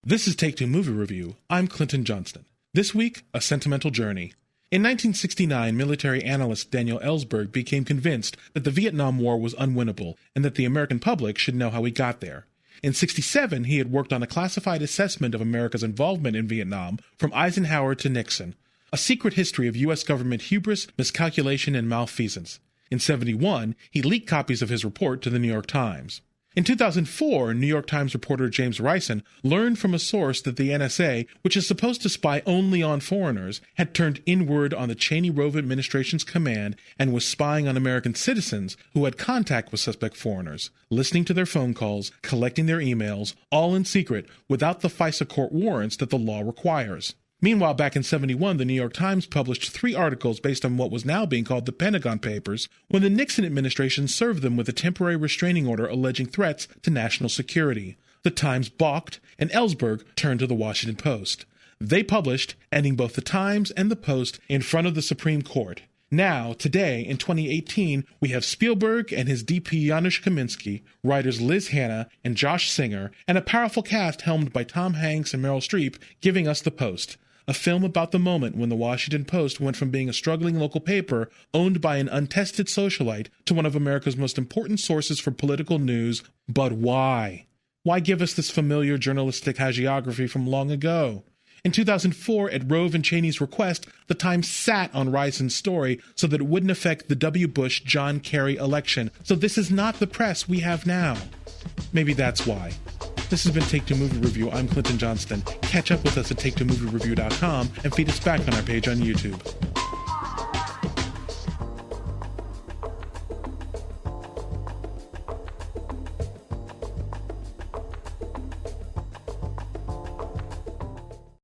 This is Take Two Movie Review. I'm Clinton Johnston. This week, a sentimental journey. In 1969, military analyst Daniel Ellsberg became convinced that the Vietnam War was unwinnable and that the American public should know how we got there. In 1967, he had worked on a classified assessment of America's involvement in Vietnam from Eisenhower to Nixon, a secret history of U.S. government hubris, miscalculation, and malfeasance. In 1971, he leaked copies of his report to the New York Times. In 2004, New York Times reporter James Rison learned from a source that the NSA, which is supposed to spy only on foreigners, had turned inward on the Cheney-Rove administration's command and was spying on American citizens who had contact with suspect foreigners, listening to their phone calls, collecting their emails, all in secret, without the FISA court warrants that the law requires. Meanwhile, back in 1971, the New York Times published 3 articles based on what was now being called the Pentagon Papers, when the Nixon administration served them with a temporary restraining order alleging threats to national security. The Times balked, and Ellsberg turned to the Washington Post. They published, ending both the Times and the Post in front of the Supreme Court. Now, today, in 2018, we have Spielberg and his DP Janusz Kaminski, writers Liz Hanna and Josh Singer, and a powerful cast helmed by Tom Hanks and Meryl Streep giving us The Post, a film about the moment when the Washington Post went from being a struggling local paper owned by an untested socialite to one of America's most important sources for political news. But why? Why give us this familiar journalistic hagiography from long ago? In 2004, at Rove and Cheney's request, the Times sat on Rison's story so that it wouldn't affect the W. Bush-John Kerry election. So this is not the press we have now. Maybe that's why. This has been Take Two Movie Review. I'm Clinton Johnston. Catch up with us at TakeTwoMovieReview.com and feed us back on our page on YouTube.